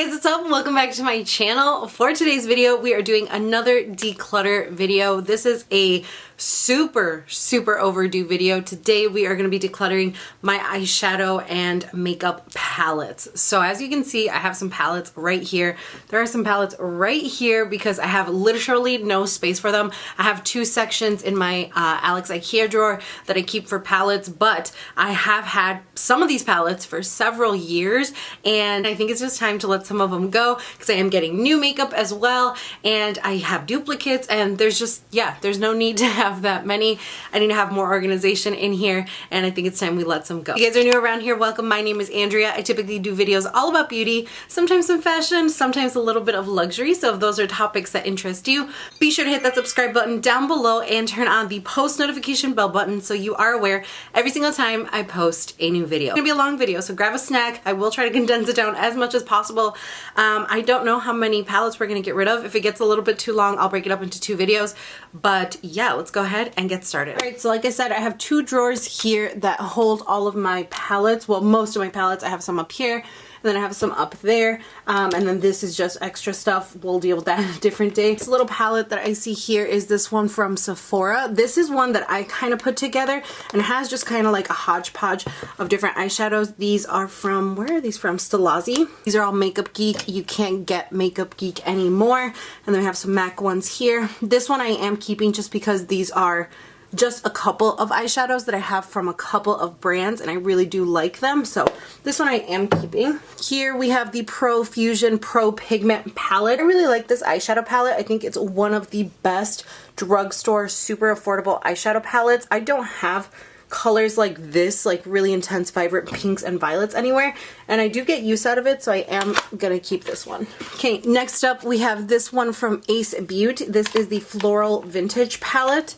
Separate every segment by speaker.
Speaker 1: Hey guys, what's up? Welcome back to my channel. For today's video, we are doing another declutter video. This is a super overdue video. Today we are going to be decluttering my eyeshadow and makeup palettes. So as you can see, I have some palettes right here. There are some palettes right here because I have literally no space for them. I have two sections in my Alex IKEA drawer that I keep for palettes, but I have had some of these palettes for several years and I think it's just time to let some of them go because I am getting new makeup as well and I have duplicates and there's just, yeah, there's no need to have that many. I need to have more organization in here and I think it's time we let some go. If you guys are new around here, welcome. My name is Andrea. I typically do videos all about beauty, sometimes some fashion, sometimes a little bit of luxury. So if those are topics that interest you, be sure to hit that subscribe button down below and turn on the post notification bell button so you are aware every single time I post a new video. It's gonna be a long video, so grab a snack. I will try to condense it down as much as possible. I don't know how many palettes we're gonna get rid of. If it gets a little bit too long, I'll break it up into two videos. But yeah, let's go ahead and get started. All right, so like I said, I have two drawers here that hold all of my palettes. Well, most of my palettes. I have some up here, and then I have some up there, and then this is just extra stuff. We'll deal with that a different day. This little palette that I see here is this one from Sephora. This is one that I kind of put together and has just kind of like a hodgepodge of different eyeshadows. These are from, where are these from? Stilazzi. These are all Makeup Geek. You can't get Makeup Geek anymore. And then we have some MAC ones here. This one I am keeping just because these are just a couple of eyeshadows that I have from a couple of brands and I really do like them, so this one I am keeping. Here we have the Pro Fusion Pro Pigment palette. I really like this eyeshadow palette. I think it's one of the best drugstore super affordable eyeshadow palettes. I don't have colors like this, like really intense vibrant pinks and violets anywhere, and I do get use out of it, so I am gonna keep this one. Okay, next up we have this one from Ace Beauty. This is the Floral Vintage palette.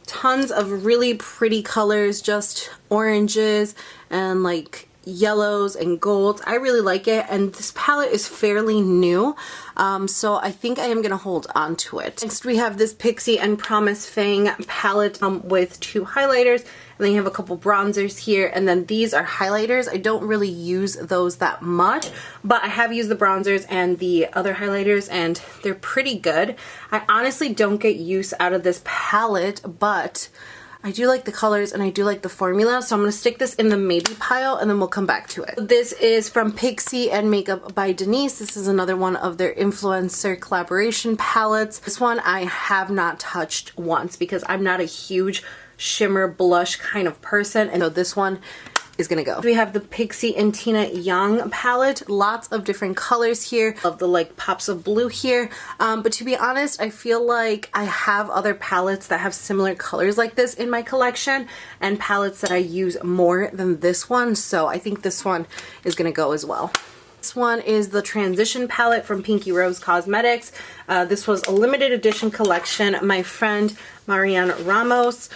Speaker 1: Tons of really pretty colors, just oranges and like yellows and golds. I really like it, and this palette is fairly new, so I think I am gonna hold on to it. Next we have this Pixie and Promise Fang palette with two highlighters, and then you have a couple bronzers here, and then these are highlighters. I don't really use those that much, but I have used the bronzers and the other highlighters and they're pretty good. I honestly don't get use out of this palette, but I do like the colors and I do like the formula, so I'm going to stick this in the maybe pile and then we'll come back to it. This is from Pixie and Makeup by Denise. This is another one of their influencer collaboration palettes. This one I have not touched once because I'm not a huge shimmer blush kind of person, and so this one is gonna go. We have the Pixie and Tina Young palette. Lots of different colors here. Love the like pops of blue here. But to be honest, I feel like I have other palettes that have similar colors like this in my collection and palettes that I use more than this one. So I think this one is gonna go as well. This one is the Transition palette from Pinky Rose Cosmetics. This was a limited edition collection. My friend Marianne Ramos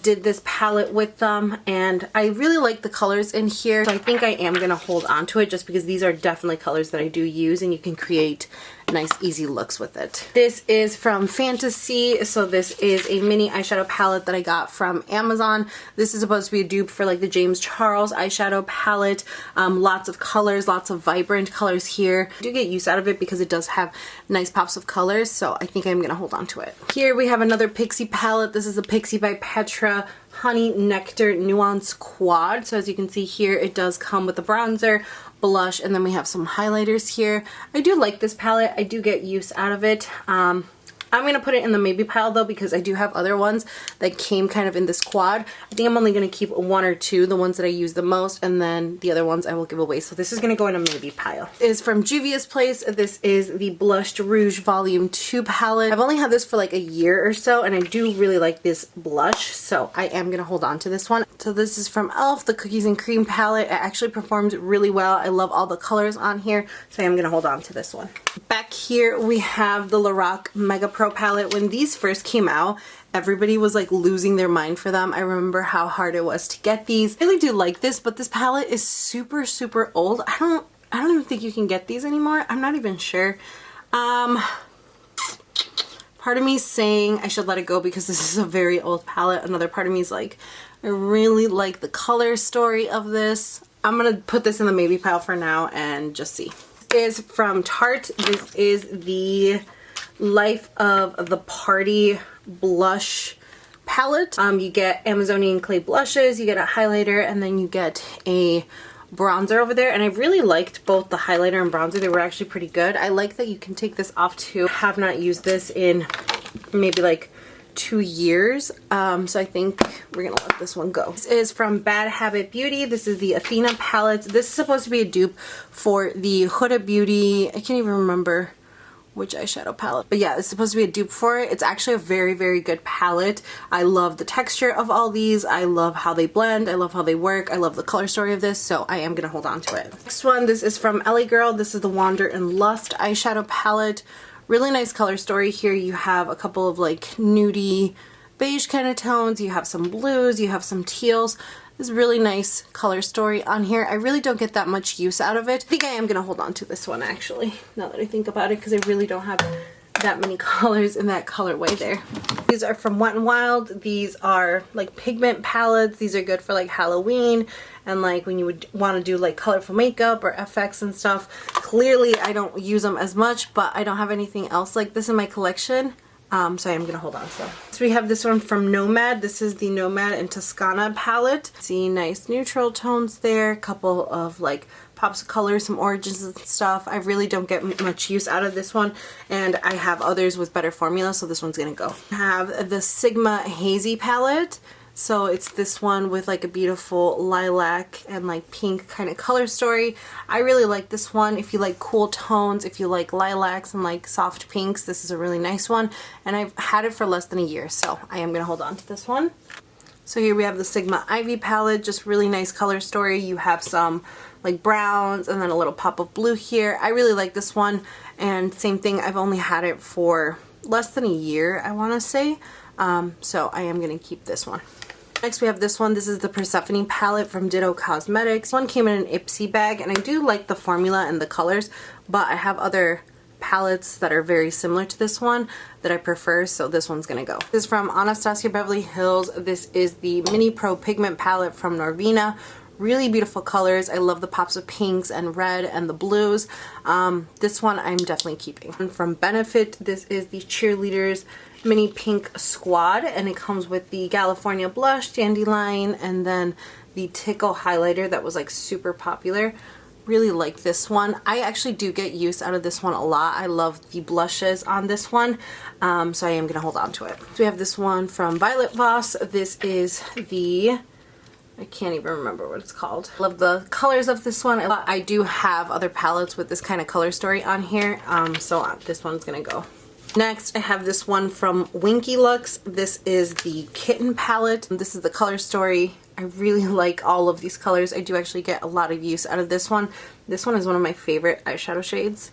Speaker 1: did this palette with them, and I really like the colors in here, so I think I am going to hold on to it just because these are definitely colors that I do use and you can create nice easy looks with it. This is from Fantasy, so this is a mini eyeshadow palette that I got from Amazon. This is supposed to be a dupe for like the James Charles eyeshadow palette. Lots of colors, lots of vibrant colors here. I do get use out of it because it does have nice pops of colors, so I think I'm going to hold on to it. Here we have another Pixie palette. This is a Pixie by Petra Honey Nectar Nuance Quad. So as you can see here, it does come with a bronzer, blush, and then we have some highlighters here. I do like this palette. I do get use out of it. I'm going to put it in the maybe pile though because I do have other ones that came kind of in this quad. I think I'm only going to keep one or two, the ones that I use the most, and then the other ones I will give away. So this is going to go in a maybe pile. This is from Juvia's Place. This is the Blushed Rouge Volume 2 palette. I've only had this for like a year or so and I do really like this blush, so I am going to hold on to this one. So this is from e.l.f. the Cookies and Cream palette. It actually performed really well. I love all the colors on here, so I am going to hold on to this one. Back here we have the Lorac Mega Pro palette. When these first came out, everybody was like losing their mind for them. I remember how hard it was to get these. I really do like this, but this palette is super old. I don't even think you can get these anymore. I'm not even sure. Part of me is saying I should let it go because this is a very old palette. Another part of me is like, I really like the color story of this. I'm gonna put this in the maybe pile for now and just see. is from Tarte. This is the Life of the Party blush palette. You get Amazonian clay blushes, you get a highlighter, and then you get a bronzer over there. And I really liked both the highlighter and bronzer. They were actually pretty good. I like that you can take this off too. I have not used this in maybe like 2 years, so I think we're gonna let this one go. This is from Bad Habit Beauty. This is the Athena palette. This is supposed to be a dupe for the Huda Beauty, I can't even remember which eyeshadow palette, but yeah, it's supposed to be a dupe for it. It's actually a very, very good palette. I love the texture of all these. I love how they blend. I love how they work. I love the color story of this, so I am gonna hold on to it. Next one, this is from LA Girl. This is the Wander and Lust eyeshadow palette. Really nice color story here. You have a couple of like nudie beige kind of tones. You have some blues, you have some teals. This really nice color story on here. I really don't get that much use out of it. I think I am gonna hold on to this one actually, now that I think about it, because I really don't have that many colors in that colorway there. These are from Wet n Wild. These are like pigment palettes. These are good for like Halloween and like when you would want to do like colorful makeup or FX and stuff. Clearly I don't use them as much, but I don't have anything else like this in my collection. So I am gonna hold on to them. So we have this one from Nomad. This is the Nomad and Toscana palette. See nice neutral tones there, a couple of like pops of color, some oranges and stuff. I really don't get much use out of this one, and I have others with better formula, so this one's gonna go. I have the Sigma Hazy palette. So it's this one with like a beautiful lilac and like pink kind of color story. I really like this one. If you like cool tones, if you like lilacs and like soft pinks, this is a really nice one. And I've had it for less than a year, so I am gonna hold on to this one. So here we have the Sigma Ivy palette, just really nice color story. You have some like browns and then a little pop of blue here. I really like this one, and same thing, I've only had it for less than a year, I wanna say. So I am gonna keep this one. Next we have this one. This is the Persephone palette from Ditto Cosmetics. This one came in an Ipsy bag, and I do like the formula and the colors, but I have other palettes that are very similar to this one that I prefer, so this one's gonna go. This is from Anastasia Beverly Hills. This is the Mini Pro Pigment palette from Norvina. Really beautiful colors. I love the pops of pinks and red and the blues. This one I'm definitely keeping. And from Benefit, this is the Cheerleaders Mini Pink Squad, and it comes with the California Blush, Dandelion, and then the Tickle highlighter that was like super popular. Really like this one. I actually do get use out of this one a lot. I love the blushes on this one, so I am gonna hold on to it. So we have this one from Violet Voss. This is the, I can't even remember what it's called. I love the colors of this one. I do have other palettes with this kind of color story on here, so this one's gonna go. Next, I have this one from Winky Lux. This is the Kitten palette. This is the color story. I really like all of these colors. I do actually get a lot of use out of this one. This one is one of my favorite eyeshadow shades.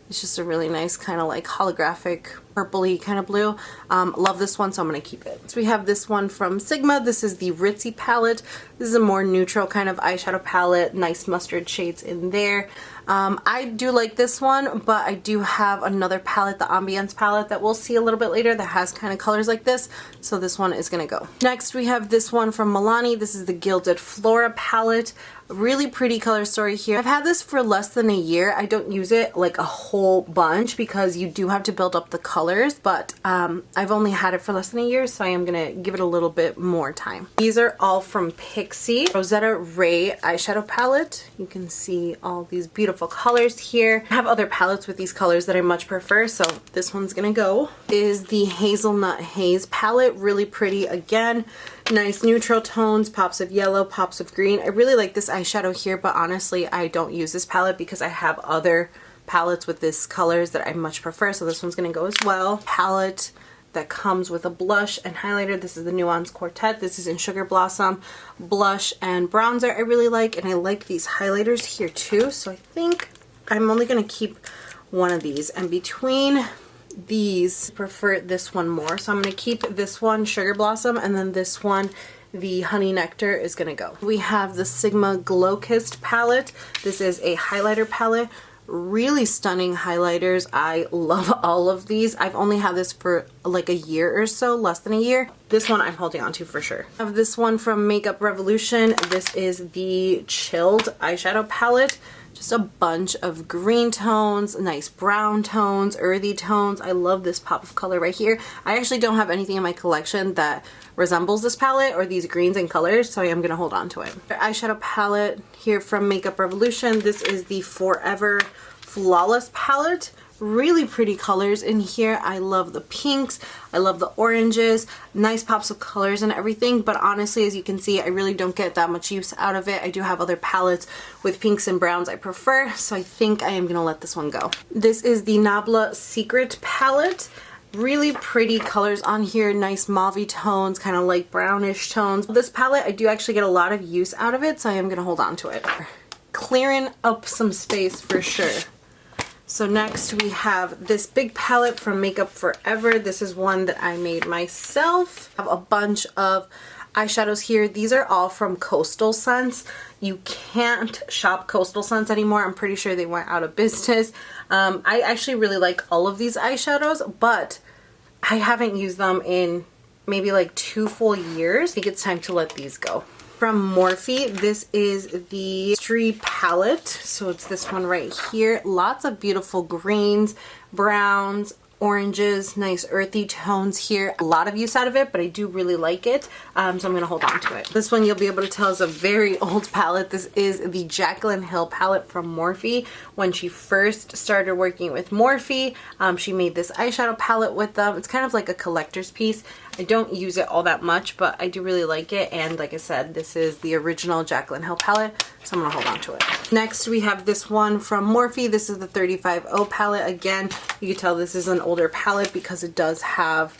Speaker 1: It's just a really nice kind of like holographic purpley kind of blue. Love this one, so I'm gonna keep it. So we have this one from Sigma. This is the Ritzy palette. This is a more neutral kind of eyeshadow palette. Nice mustard shades in there. I do like this one, but I do have another palette, the Ambience palette, that we'll see a little bit later that has kind of colors like this, so this one is gonna go. Next we have this one from Milani. This is the Gilded Flora palette. Really pretty color story here. I've had this for less than a year. I don't use it like a whole bunch because you do have to build up the colors, but I've only had it for less than a year, so I am gonna give it a little bit more time. These are all from Pixi. Rosetta Ray eyeshadow palette. You can see all these beautiful colors here. I have other palettes with these colors that I much prefer, so this one's gonna go. Is the Hazelnut Haze palette. Really pretty again. Nice neutral tones, pops of yellow, pops of green. I really like this eyeshadow here, but honestly I don't use this palette because I have other palettes with this colors that I much prefer, so this one's gonna go as well. Palette that comes with a blush and highlighter. This is the Nuance Quartet. This is in Sugar Blossom. Blush and bronzer I really like, and I like these highlighters here too, so I think I'm only gonna keep one of these, and between these I prefer this one more, so I'm gonna keep this one, Sugar Blossom, and then this one, the Honey Nectar, is gonna go. We have the Sigma Glow Kissed palette. This is a highlighter palette. Really stunning highlighters. I love all of these. I've only had this for like a year or so, less than a year. This one I'm holding on to for sure. I have this one from Makeup Revolution. This is the Chilled eyeshadow palette. just a bunch of green tones, nice brown tones, earthy tones. I love this pop of color right here. I actually don't have anything in my collection that resembles this palette or these greens and colors, so I am gonna hold on to it. The eyeshadow palette here from Makeup Revolution. This is the Forever Flawless palette. Really pretty colors in here. I love the pinks, I love the oranges, nice pops of colors and everything, but honestly, as you can see, I really don't get that much use out of it. I do have other palettes with pinks and browns I prefer, so I think I am gonna let this one go. This is the Nabla Secret palette. Really pretty colors on here, nice mauve tones, kind of like brownish tones. This palette, I do actually get a lot of use out of it, so I am gonna hold on to it. Clearing up some space for sure. So next we have this big palette from Makeup Forever. This is one that I made myself. I have a bunch of eyeshadows here. These are all from Coastal Scents. You can't shop Coastal Scents anymore. I'm pretty sure they went out of business. I actually really like all of these eyeshadows, but I haven't used them in maybe like 2 full years. I think it's time to let these go. From Morphe, this is the Street palette. So it's this one right here. Lots of beautiful greens, browns, oranges, nice earthy tones here. A lot of use out of it, but I do really like it. So I'm gonna hold on to it. This one you'll be able to tell is a very old palette. This is the Jaclyn Hill palette from Morphe. When she first started working with Morphe, she made this eyeshadow palette with them. It's kind of like a collector's piece. I don't use it all that much, but I do really like it. And like I said, this is the original Jaclyn Hill palette, so I'm gonna hold on to it. Next, we have this one from Morphe. This is the 35O palette. Again, you can tell this is an older palette because it does have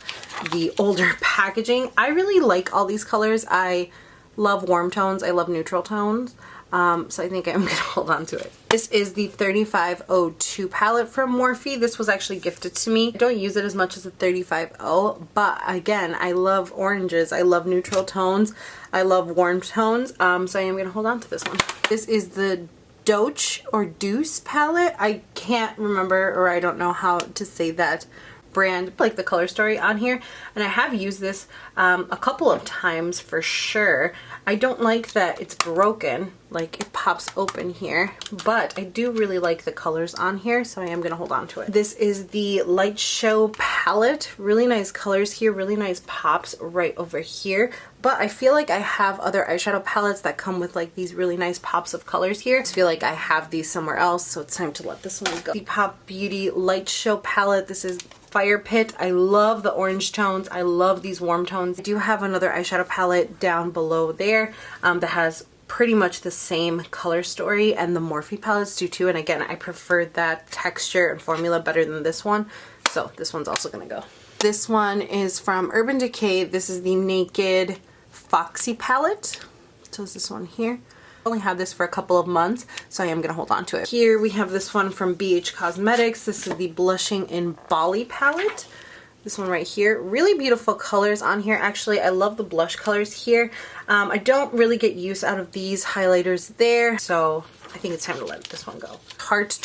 Speaker 1: the older packaging. I really like all these colors. I love warm tones. I love neutral tones. So I think I'm gonna hold on to it. This is the 3502 palette from Morphe. This was actually gifted to me. I don't use it as much as the 35O, but again, I love oranges. I love neutral tones. I love warm tones. So I am gonna hold on to this one. This is the Doche or Deuce palette. I can't remember, or I don't know how to say that brand, like the color story on here, and I have used this a couple of times for sure. I don't like that it's broken, like it pops open here, but I do really like the colors on here, so I am gonna hold on to it. This is the Light Show palette. Really nice colors here, really nice pops right over here, but I feel like I have other eyeshadow palettes that come with like these really nice pops of colors here. I feel like I have these somewhere else, so it's time to let this one go. The Pop Beauty Light Show palette. This is Fire Pit. I love the orange tones. I love these warm tones. I do have another eyeshadow palette down below there that has pretty much the same color story, and the Morphe palettes do too. And again, I prefer that texture and formula better than this one. So this one's also gonna go. This one is from Urban Decay. This is the Naked Foxy palette. So is this one here. I only had this for a couple of months, so I am gonna hold on to it. Here we have this one from BH Cosmetics. This is the Blushing in Bali palette. This one right here. Really beautiful colors on here. Actually, I love the blush colors here. I don't really get use out of these highlighters there, so I think it's time to let this one go. Tarte's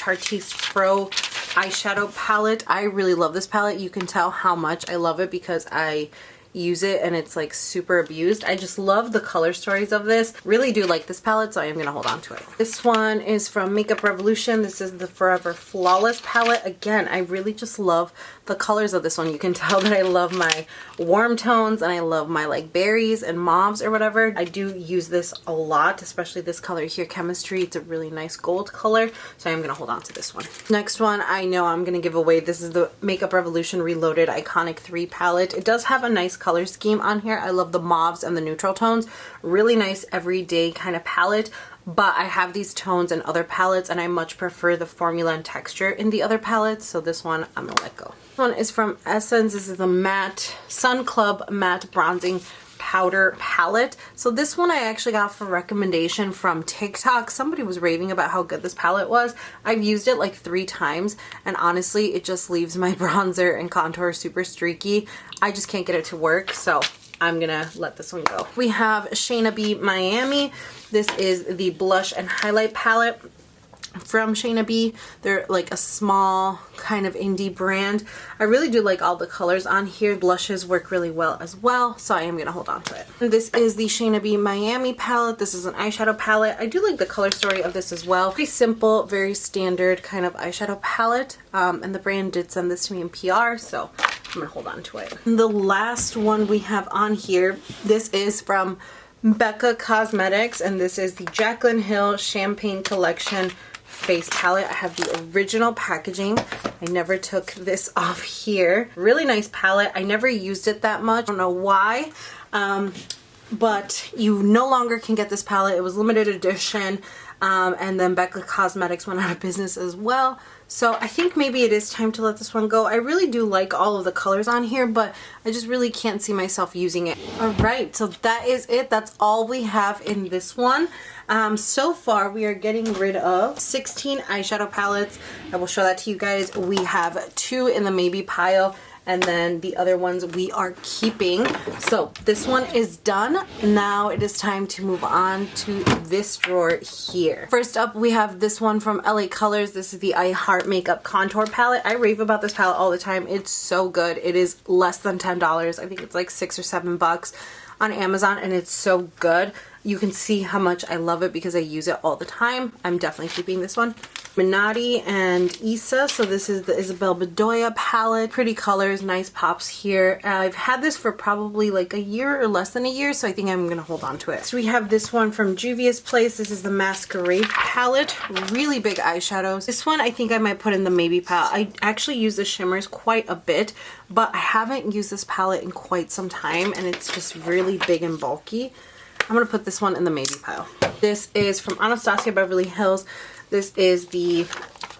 Speaker 1: Pro eyeshadow palette. I really love this palette. You can tell how much I love it because I use it and it's like super abused. I just love the color stories of this. Really do like this palette, so I am gonna hold on to it. This one is from Makeup Revolution. This is the Forever Flawless palette. Again, I really just love the colors of this one. You can tell that I love my warm tones and I love my like berries and mauves or whatever. I do use this a lot, especially this color here, Chemistry. It's a really nice gold color, so I am gonna hold on to this one. Next one, I know I'm gonna give away. This is the Makeup Revolution Reloaded Iconic 3 palette. It does have a nice color scheme on here. I love the mauves and the neutral tones. Really nice everyday kind of palette, but I have these tones in other palettes and I much prefer the formula and texture in the other palettes, so this one I'm gonna let go. This one is from Essence. This is the Matte Sun Club Matte Bronzing Powder palette. So this one I actually got for recommendation from TikTok. Somebody was raving about how good this palette was. I've used it like 3 times and honestly it just leaves my bronzer and contour super streaky. I just can't get it to work, so I'm gonna let this one go. We have Shayna B Miami. This is the Blush and Highlight palette. from Shayna B. They're like a small kind of indie brand. I really do like all the colors on here. Blushes work really well as well, so I am going to hold on to it. And this is the Shayna B Miami palette. This is an eyeshadow palette. I do like the color story of this as well. Pretty simple, very standard kind of eyeshadow palette. And the brand did send this to me in PR, so I'm going to hold on to it. And the last one we have on here, this is from Becca Cosmetics, and this is the Jaclyn Hill Champagne Collection face palette. I have the original packaging. I never took this off here. Really nice palette. I never used it that much. I don't know why, but you no longer can get this palette. It was limited edition, and then Becca Cosmetics went out of business as well. So I think maybe it is time to let this one go. I really do like all of the colors on here, but I just really can't see myself using it. Alright, so that is it. That's all we have in this one. So far we are getting rid of 16 eyeshadow palettes. I will show that to you guys. We have 2 in the maybe pile, and then the other ones we are keeping. So this one is done. Now it is time to move on to this drawer here. First up, we have this one from LA Colors. This is the I Heart Makeup Contour Palette. I rave about this palette all the time. It's so good. It is less than $10. I think it's like $6 or $7 on Amazon, and it's so good. You can see how much I love it because I use it all the time. I'm definitely keeping this one. Minati and Issa. So this is the Isabel Bedoya palette. Pretty colors, nice pops here. I've had this for probably like a year or less than a year, so I think I'm gonna hold on to it. So we have this one from Juvia's Place. This is the Masquerade palette. Really big eyeshadows. This one I think I might put in the maybe palette. I actually use the shimmers quite a bit, but I haven't used this palette in quite some time, and it's just really big and bulky. I'm gonna put this one in the maybe pile. This is from Anastasia Beverly Hills. This is the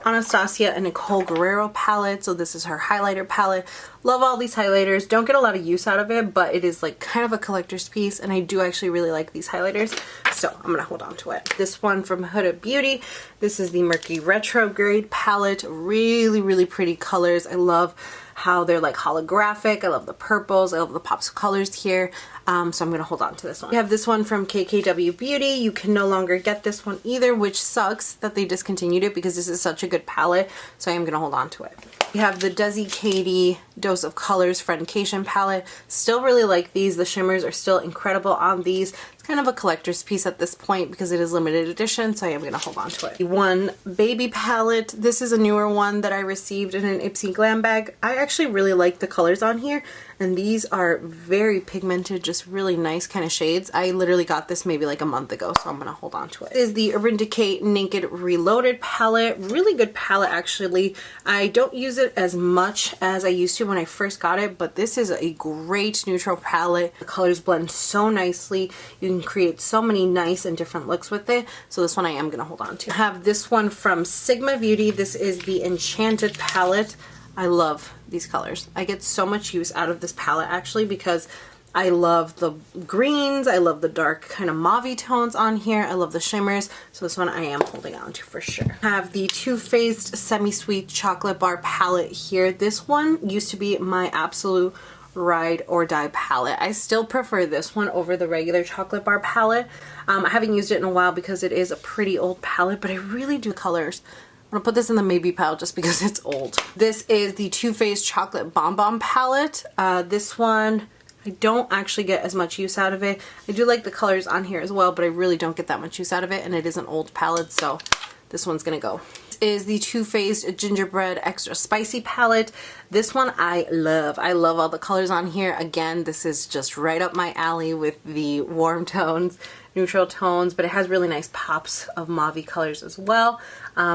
Speaker 1: Anastasia and Nicole Guerrero palette. So this is her highlighter palette. Love all these highlighters. Don't get a lot of use out of it, but it is like kind of a collector's piece, and I do actually really like these highlighters, so I'm gonna hold on to it. This one from Huda Beauty. This is the Mercury Retrograde palette. Really, really pretty colors. I love how they're like holographic. I love the purples. I love the pops of colors here. So I'm gonna hold on to this one. We have this one from KKW Beauty. You can no longer get this one either, which sucks that they discontinued it because this is such a good palette. So I am gonna hold on to it. We have the Desi Katie Dose of Colors Friendcation palette. Still really like these. The shimmers are still incredible on these. It's kind of a collector's piece at this point because it is limited edition, so I am gonna hold on to it. The One Baby palette. This is a newer one that I received in an Ipsy Glam bag. I actually really like the colors on here, and these are very pigmented, just really nice kind of shades. I literally got this maybe like a month ago, so I'm gonna hold on to it. This is the Urban Decay Naked Reloaded palette. Really good palette actually. I don't use it as much as I used to when I first got it, but this is a great neutral palette. The colors blend so nicely. You can create so many nice and different looks with it, so this one I am gonna hold on to. I have this one from Sigma Beauty. This is the Enchanted palette. I love these colors. I get so much use out of this palette actually because I love the greens, I love the dark kind of mauve tones on here, I love the shimmers, so this one I am holding on to for sure. I have the Too Faced Semi-Sweet Chocolate Bar palette here. This one used to be my absolute ride or die palette. I still prefer this one over the regular chocolate bar palette. I haven't used it in a while because it is a pretty old palette, but I really do colors. I'm gonna put this in the maybe pile just because it's old. This is the Too Faced Chocolate Bomb Bomb palette. This one, I don't actually get as much use out of it. I do like the colors on here as well, but I really don't get that much use out of it, and it is an old palette, so this one's gonna go. This is the Too Faced Gingerbread Extra Spicy palette. This one I love. I love all the colors on here. Again, this is just right up my alley with the warm tones, neutral tones, but it has really nice pops of mauve colors as well.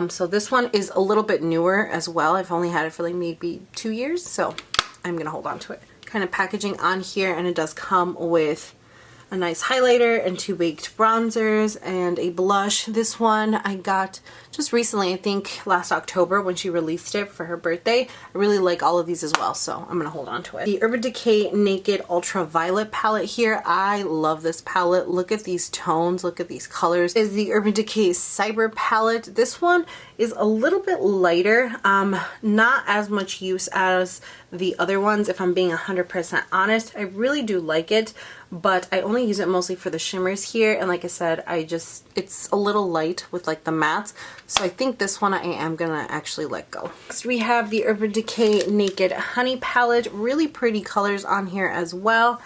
Speaker 1: So this one is a little bit newer as well. I've only had it for like maybe 2 years, so I'm gonna hold on to it. Kind of packaging on here, and it does come with a nice highlighter and 2 baked bronzers and a blush. This one I got just recently, I think last October when she released it for her birthday. I really like all of these as well, so I'm gonna hold on to it. The Urban Decay Naked Ultraviolet palette here. I love this palette. Look at these tones, look at these colors. Is the Urban Decay Cyber palette. This one is a little bit lighter, not as much use as the other ones if I'm being 100% honest. I really do like it, but I only use it mostly for the shimmers here, and like I said, it's a little light with like the mattes, so I think this one I am gonna actually let go. Next we have the Urban Decay Naked Honey palette. Really pretty colors on here as well.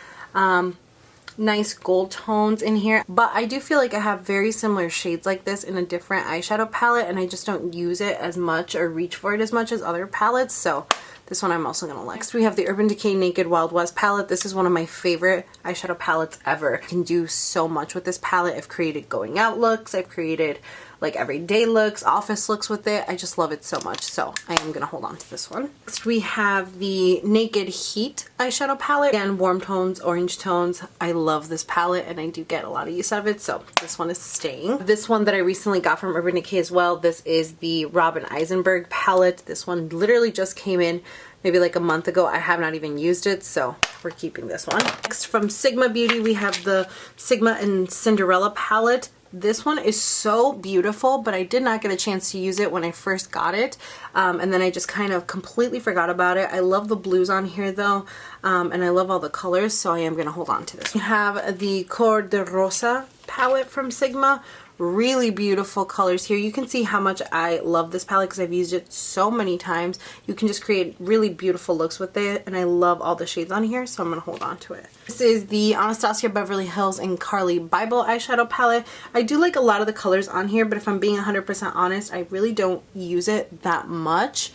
Speaker 1: Nice gold tones in here, but I do feel like I have very similar shades like this in a different eyeshadow palette, and I just don't use it as much or reach for it as much as other palettes, so this one I'm also gonna like. Next we have the Urban Decay Naked Wild West palette. This is one of my favorite eyeshadow palettes ever. I can do so much with this palette. I've created going out looks, I've created like everyday looks, office looks with it. I just love it so much, so I am gonna hold on to this one. Next we have the Naked Heat eyeshadow palette. Again, warm tones, orange tones. I love this palette and I do get a lot of use out of it, so this one is staying. This one that I recently got from Urban Decay as well, this is the Robin Eisenberg palette. This one literally just came in maybe like a month ago. I have not even used it, so we're keeping this one. Next from Sigma Beauty, we have the Sigma and Cinderella palette. This one is so beautiful, but I did not get a chance to use it when I first got it, and then I just kind of completely forgot about it. I love the blues on here though, and I love all the colors, so I am going to hold on to this. We have the Cor de Rosa palette from Sigma. Really beautiful colors here. You can see how much I love this palette because I've used it so many times. You can just create really beautiful looks with it, and I love all the shades on here, so I'm going to hold on to it. This is the Anastasia Beverly Hills and Carly Bible eyeshadow palette. I do like a lot of the colors on here, but if I'm being 100% honest, I really don't use it that much.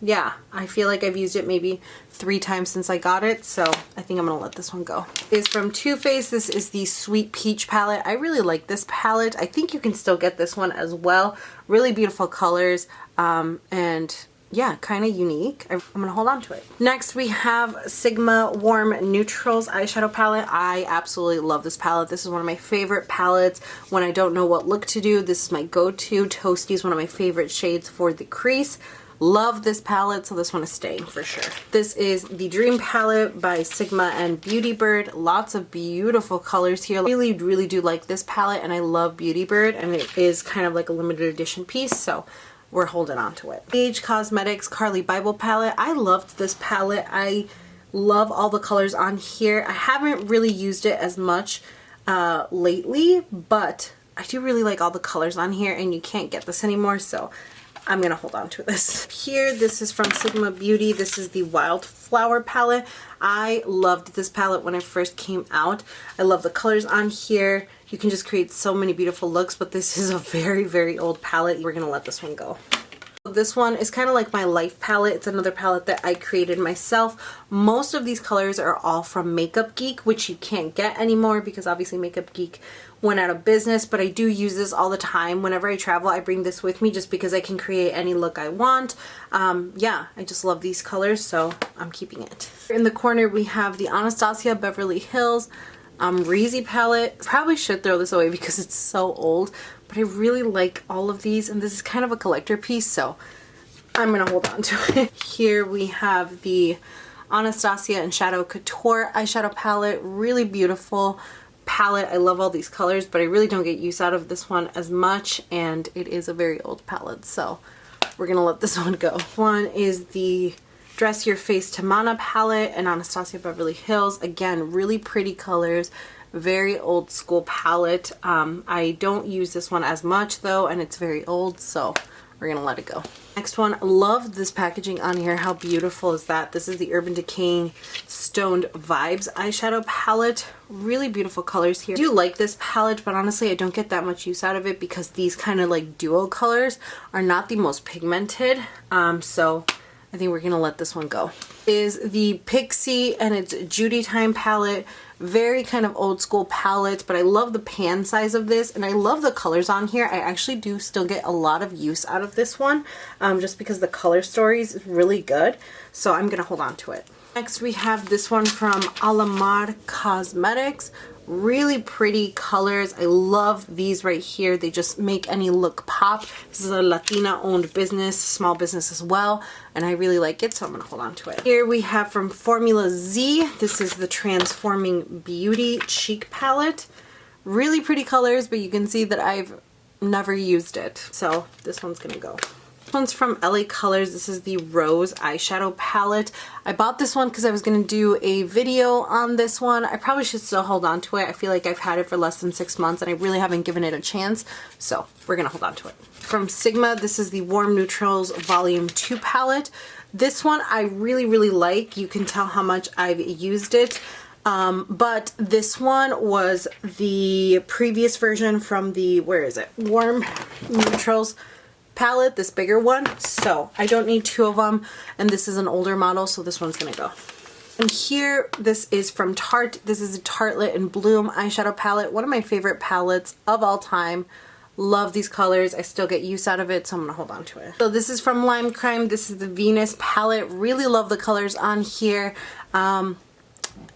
Speaker 1: Yeah, I feel like I've used it maybe 3 times since I got it, so I think I'm gonna let this one go. It's from Too Faced. This is the Sweet Peach palette. I really like this palette. I think you can still get this one as well. Really beautiful colors, and yeah, kind of unique. I'm gonna hold on to it. Next we have Sigma Warm Neutrals eyeshadow palette. I absolutely love this palette. This is one of my favorite palettes when I don't know what look to do. This is my go-to. Toasty is one of my favorite shades for the crease. Love this palette, so this one is staying for sure. This is the Dream palette by Sigma and Beauty Bird. Lots of beautiful colors here. Really, really do like this palette, and I love Beauty Bird, and it is kind of like a limited edition piece, so we're holding on to it. Age Cosmetics Carly Bible palette. I loved this palette. I love all the colors on here. I haven't really used it as much lately, but I do really like all the colors on here, and you can't get this anymore, so I'm gonna hold on to this. Here, this is from Sigma Beauty. This is the Wildflower palette. I loved this palette when it first came out. I love the colors on here. You can just create so many beautiful looks, but this is a very, very old palette. We're gonna let this one go. This one is kind of like my Life palette. It's another palette that I created myself. Most of these colors are all from Makeup Geek, which you can't get anymore because obviously Makeup Geek went out of business, but I do use this all the time. Whenever I travel, I bring this with me just because I can create any look I want. Yeah, I just love these colors, so I'm keeping it. In the corner, we have the Anastasia Beverly Hills Reezy palette. Probably should throw this away because it's so old, but I really like all of these, and this is kind of a collector piece, so I'm gonna hold on to it. Here we have the Anastasia and Shadow Couture eyeshadow palette. Really beautiful palette. I love all these colors, but I really don't get use out of this one as much, and it is a very old palette, so we're gonna let this one go. One is the Dress Your Face Tamana palette and Anastasia Beverly Hills. Again, really pretty colors, very old school palette. I don't use this one as much though, and it's very old, so we're gonna let it go. Next one, love this packaging on here. How beautiful is that? This is the Urban Decay Stoned Vibes eyeshadow palette. Really beautiful colors here. I do like this palette, but honestly I don't get that much use out of it because these kind of like duo colors are not the most pigmented, so I think we're gonna let this one go. Is the Pixie and its Judy Time palette. Very kind of old school palette, but I love the pan size of this, and I love the colors on here. I actually do still get a lot of use out of this one, just because the color stories is really good, so I'm gonna hold on to it. Next we have this one from Alamar Cosmetics. Really pretty colors. I love these right here. They just make any look pop. This is a Latina owned business, small business as well, and I really like it, so I'm gonna hold on to it. Here we have from Formula Z. This is the Transforming Beauty Cheek palette. Really pretty colors, but you can see that I've never used it, so this one's gonna go. one's from LA Colors. This is the Rose eyeshadow palette. I bought this one because I was going to do a video on this one. I probably should still hold on to it. I feel like I've had it for less than 6 months and I really haven't given it a chance. So we're going to hold on to it. From Sigma, this is the Warm Neutrals Volume 2 palette. This one I really, really like. You can tell how much I've used it. But this one was the previous version from the, where is it? Warm Neutrals palette, this bigger one. So I don't need 2 of them. And this is an older model, so this one's gonna go. And here, this is from Tarte. This is a Tartelette and Bloom eyeshadow palette. One of my favorite palettes of all time. Love these colors. I still get use out of it, so I'm gonna hold on to it. So this is from Lime Crime. This is the Venus palette. Really love the colors on here.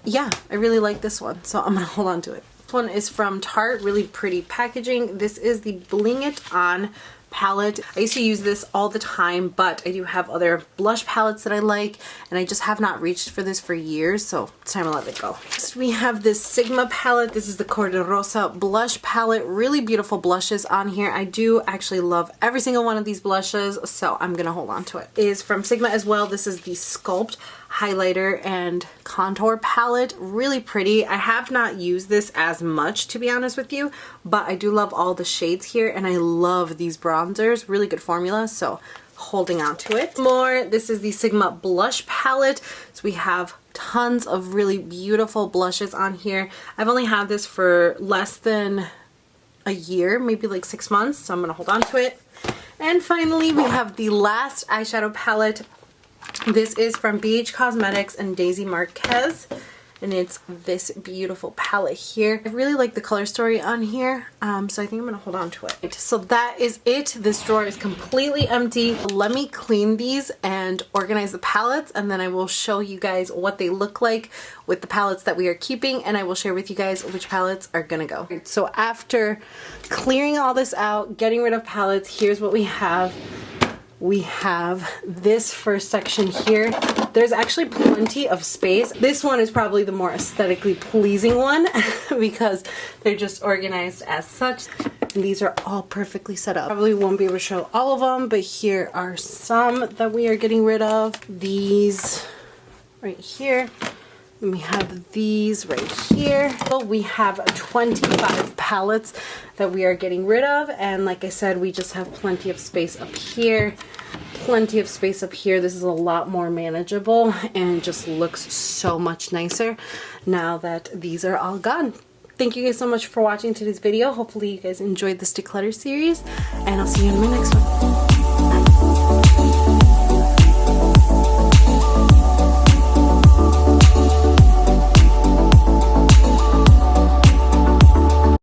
Speaker 1: Yeah, I really like this one, so I'm gonna hold on to it. This one is from Tarte. Really pretty packaging. This is the Bling It On palette. I used to use this all the time, but I do have other blush palettes that I like, and I just have not reached for this for years, so it's time to let it go. Next we have this Sigma palette. This is the Cor de Rosa blush palette. Really beautiful blushes on here. I do actually love every single one of these blushes, so I'm gonna hold on to it. It is from Sigma as well. This is the Sculpt highlighter and contour palette. Really pretty. I have not used this as much, to be honest with you, but I do love all the shades here, and I love these bronzers. Really good formula, so holding on to it. More, this is the Sigma blush palette. So we have tons of really beautiful blushes on here. I've only had this for less than a year, maybe like 6 months, so I'm gonna hold on to it. And finally, we have the last eyeshadow palette. This is from BH Cosmetics and Daisy Marquez, and it's this beautiful palette here. I really like the color story on here, so I think I'm gonna hold on to it. So that is it. This drawer is completely empty. Let me clean these and organize the palettes, and then I will show you guys what they look like with the palettes that we are keeping, and I will share with you guys which palettes are gonna go. So after clearing all this out, getting rid of palettes, here's what we have. We have this first section here. There's actually plenty of space. This one is probably the more aesthetically pleasing one because they're just organized as such. And these are all perfectly set up. Probably won't be able to show all of them, but here are some that we are getting rid of. These right here. And we have these right here. So we have 25 palettes that we are getting rid of, and like I said, we just have plenty of space up here, plenty of space up here. This is a lot more manageable and just looks so much nicer now that these are all gone. Thank you guys so much for watching today's video. Hopefully you guys enjoyed this declutter series, and I'll see you in my next one.